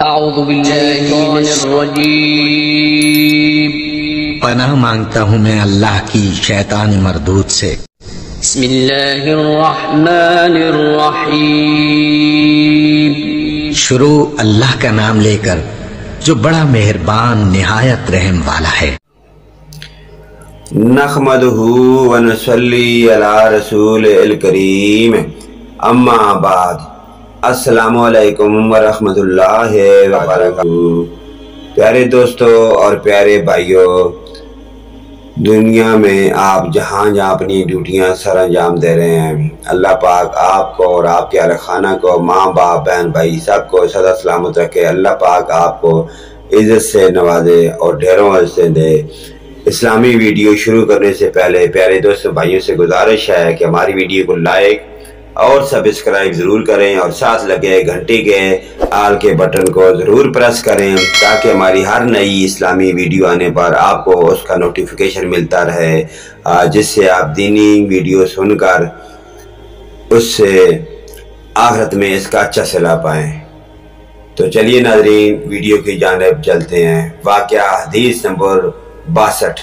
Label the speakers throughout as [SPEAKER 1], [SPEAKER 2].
[SPEAKER 1] اعوذ باللہ من الرجیم،
[SPEAKER 2] پناہ مانگتا ہوں میں اللہ کی شیطان مردود سے۔
[SPEAKER 1] بسم اللہ الرحمن الرحیم،
[SPEAKER 2] شروع اللہ کا نام لے کر جو بڑا مہربان نہایت رحم والا ہے۔
[SPEAKER 3] نحمدہ ونصلی علی رسول الکریم، اما بعد، السلام علیکم ورحمۃ اللہ وبرکاتہ۔ پیارے دوستو اور پیارے بھائیوں، دنیا میں آپ جہاں اپنی ڈیوٹیاں سر انجام دے رہے ہیں، اللہ پاک آپ کو اور آپ کے اہل خانہ کو، ماں باپ بہن بھائی سب کو سدا سلامت رکھے۔ اللہ پاک آپ کو عزت سے نوازے اور ڈھیروں عزتیں دے۔ اسلامی ویڈیو شروع کرنے سے پہلے پیارے دوستوں بھائیوں سے گزارش ہے کہ ہماری ویڈیو کو لائک اور سبسکرائب ضرور کریں اور ساتھ لگے گھنٹی کے آل کے بٹن کو ضرور پریس کریں تاکہ ہماری ہر نئی اسلامی ویڈیو آنے پر آپ کو اس کا نوٹیفیکیشن ملتا رہے، جس سے آپ دینی ویڈیو سن کر اس سے آخرت میں اس کا اچھا صلہ پائیں۔ تو چلیے ناظرین، ویڈیو کی جانب چلتے ہیں۔ واقعہ حدیث نمبر 62،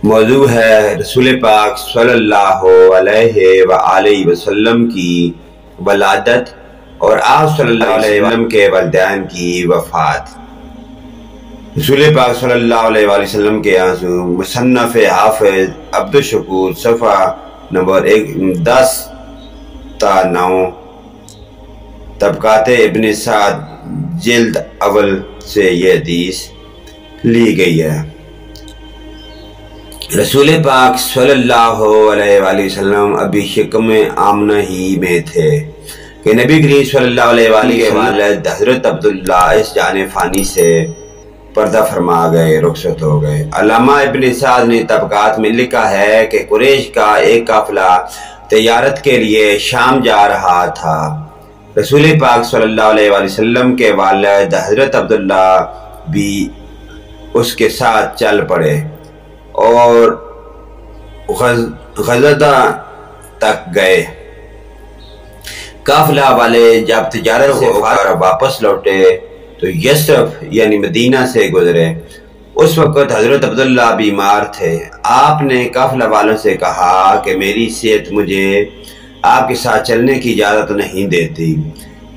[SPEAKER 3] موضوع ہے رسول پاک صلی اللہ علیہ وآلہ وسلم کی ولادت اور آپ صلی اللہ علیہ وسلم کے والدین کی وفات۔ رسول پاک صلی اللہ علیہ وآلہ وسلم کے آنسو، مصنف حافظ عبدالشکور، صفحہ نمبر 10 تا 9، طبقات ابن سعد جلد اول سے یہ حدیث لی گئی ہے۔ رسول پاک صلی اللہ علیہ وآلہ وسلم ابھی شکم آمنہ ہی میں تھے کہ نبی کریم صلی اللہ علیہ وآلہ وسلم حضرت عبداللہ اس جان فانی سے پردہ فرما گئے، رخصت ہو گئے۔ علامہ ابن سعد نے طبقات میں لکھا ہے کہ قریش کا ایک قافلہ تجارت کے لیے شام جا رہا تھا۔ رسول پاک صلی اللہ علیہ وآلہ وسلم کے والد حضرت عبداللہ بھی اس کے ساتھ چل پڑے اور غزدہ تک گئے۔ قافلہ والے جب تجارت سے واپس لوٹے تو یثرب یعنی مدینہ سے گزرے۔ اس وقت حضرت عبداللہ بیمار تھے۔ آپ نے قافلہ والوں سے کہا کہ میری صحت مجھے آپ کے ساتھ چلنے کی اجازت نہیں دیتی،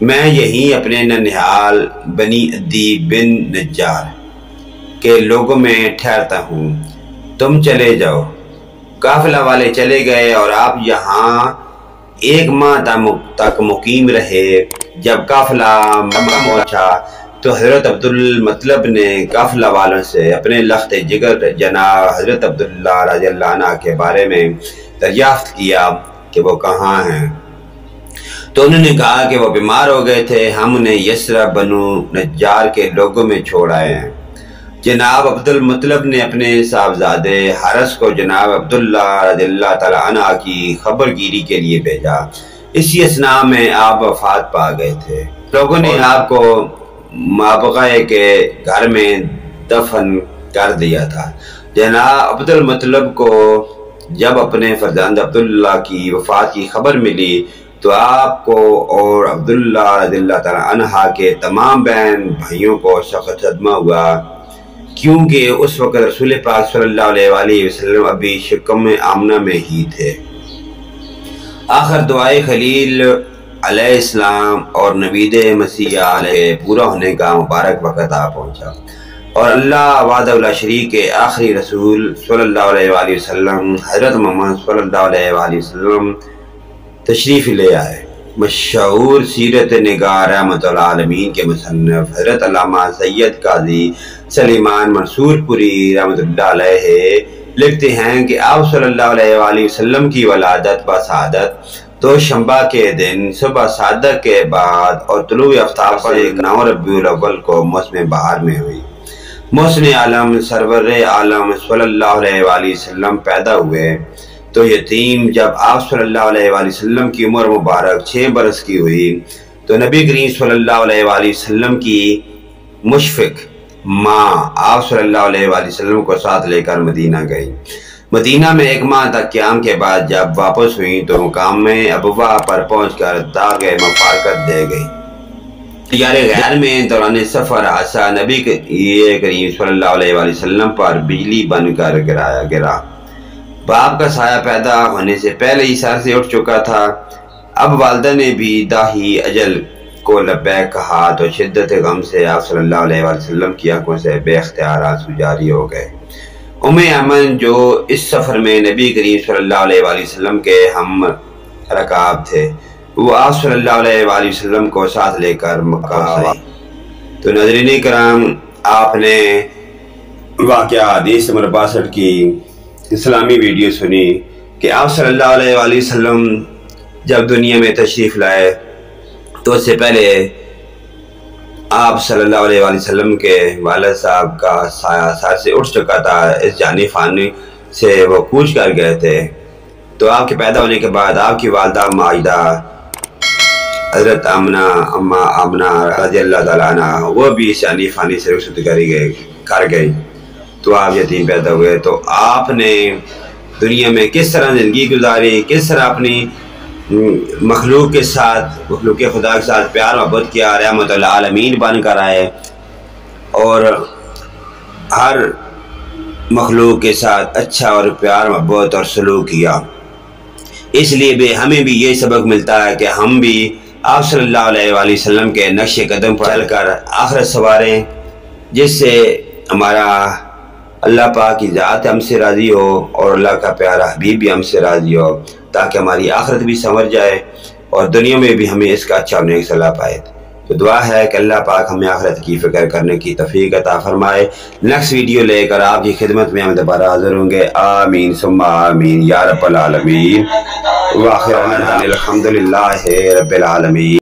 [SPEAKER 3] میں یہیں اپنے ننھیال بنی عدی بن نجار کے لوگوں میں ٹھہرتا ہوں، تم چلے جاؤ۔ قافلہ والے چلے گئے اور آپ یہاں 1 ماہ تک مقیم رہے۔ جب قافلہ مکہ پہنچا تو حضرت عبدالمطلب نے قافلہ والوں سے اپنے لخت جگر جناب حضرت عبداللہ رضی اللہ عنہ کے بارے میں دریافت کیا کہ وہ کہاں ہیں، تو انہوں نے کہا کہ وہ بیمار ہو گئے تھے، ہم انہیں یثرب بنو نجار کے لوگوں میں چھوڑ آئے ہیں۔ جناب عبدالمطلب نے اپنے صاحبزادے حارث کو جناب عبداللہ رضی اللہ تعالی عنہ کی خبر گیری کے لیے بھیجا۔ اسی اثناء میں آپ وفات پا گئے تھے۔ لوگوں نے آپ کو مابغہ کے گھر میں دفن کر دیا تھا۔ جناب عبدالمطلب کو جب اپنے فرزند عبداللہ کی وفات کی خبر ملی تو آپ کو اور عبداللہ رضی اللہ تعالی عنہ کے تمام بہن بھائیوں کو سخت صدمہ ہوا، کیونکہ اس وقت رسول پاک صلی اللہ علیہ وآلہ وسلم ابھی شکم آمنہ میں ہی تھے۔ آخر دعائے خلیل علیہ السلام اور نوید مسیح علیہ پورا ہونے کا مبارک وقت آ پہنچا اور اللہ وحدہ لا شریک کے آخری رسول صلی اللہ علیہ وآلہ وسلم حضرت محمد صلی اللہ علیہ وآلہ وسلم تشریف لے آئے۔ مشہور سیرت نگار رحمت العالمین کے مصنف حضرت علامہ سید قاضی سلیمان منصور پوری رحمت اللہ علیہ لکھتے ہیں کہ آپ صلی اللہ علیہ وآلہ وسلم کی ولادت بسعادت دوشنبہ کے دن صبح صادق کے بعد اور طلوع آفتاب پر 9 ربیع الاول کو موسم بہار میں ہوئی۔ محسن عالم سرور عالم صلی اللہ علیہ وآلہ وسلم پیدا ہوئے تو یتیم جب آپ صلی اللہ علیہ وآلہ وسلم کی عمر مبارک 6 برس کی ہوئی تو نبی کریم صلی اللہ علیہ وآلہ وسلم کی مشفق ماں آپ صلی اللہ علیہ وآلہ وسلم کو ساتھ لے کر مدینہ گئی۔ مدینہ میں 1 ماہ تک قیام کے بعد جب واپس ہوئی تو مقام میں ابوا پر پہنچ کر داغ مفارقت دے گئی۔ دیار غیر میں دوران سفر حادثہ نبی کریم صلی اللہ علیہ وآلہ وسلم پر بجلی بن کر گرا۔ باپ کا سایہ پیدا ہونے سے پہلے ہی سر سے اٹھ چکا تھا۔ اب والدہ نے بھی داہی اجل کو لبیک کہا تو شدت غم سے آپ صلی اللہ علیہ وآلہ وسلم کی آنکھوں سے بے اختیار آنسو جاری ہو گئے۔ ایمن جو اس سفر میں نبی کریم صلی اللہ علیہ وآلہ وسلم کے ہم رکاب تھے، وہ آپ صلی اللہ علیہ وآلہ وسلم کو ساتھ لے کر مکہ آئے۔ تو ناظرین کرام، آپ نے واقعہ حدیث نمبر 62 کی اسلامی ویڈیو سنی کہ آپ صلی اللہ علیہ وآلہ وسلم جب دنیا میں تشریف لائے تو اس سے پہلے آپ صلی اللہ علیہ وآلہ وسلم کے والد صاحب کا سایہ سر سے اٹھ چکا تھا، اس جانی فانی سے وہ کوچ کر گئے تھے۔ تو آپ کے پیدا ہونے کے بعد آپ کی والدہ ماجدہ حضرت آمنہ رضی اللہ تعالیٰ عنہ وہ بھی اس جانی فانی سے رخصت کر گئی، تو آپ یتیم پیدا ہوئے۔ تو آپ نے دنیا میں کس طرح زندگی گزاری، کس طرح اپنی مخلوق کے ساتھ، مخلوق خدا کے ساتھ پیار محبت کیا، رحمت العالمین بن کر آئے اور ہر مخلوق کے ساتھ اچھا اور پیار محبت اور سلوک کیا۔ اس لیے بھی ہمیں بھی یہ سبق ملتا ہے کہ ہم بھی آپ صلی اللہ علیہ وآلہ وسلم کے نقش قدم پر چل کر آخرت سنواریں، جس سے ہمارا اللہ پاک کی ذات ہم سے راضی ہو اور اللہ کا پیارا حبیب بھی ہم سے راضی ہو، تاکہ ہماری آخرت بھی سنور جائے اور دنیا میں بھی ہمیں اس کا اچھا اور نیک صلاح پائے۔ تو دعا ہے کہ اللہ پاک ہمیں آخرت کی فکر کرنے کی توفیق عطا فرمائے۔ نیکسٹ ویڈیو لے کر آپ کی خدمت میں ہم دوبارہ حاضر ہوں گے۔ آمین ثم آمین یا رب العالمین۔ وآخر دعوانا الحمدللہ رب العالمین۔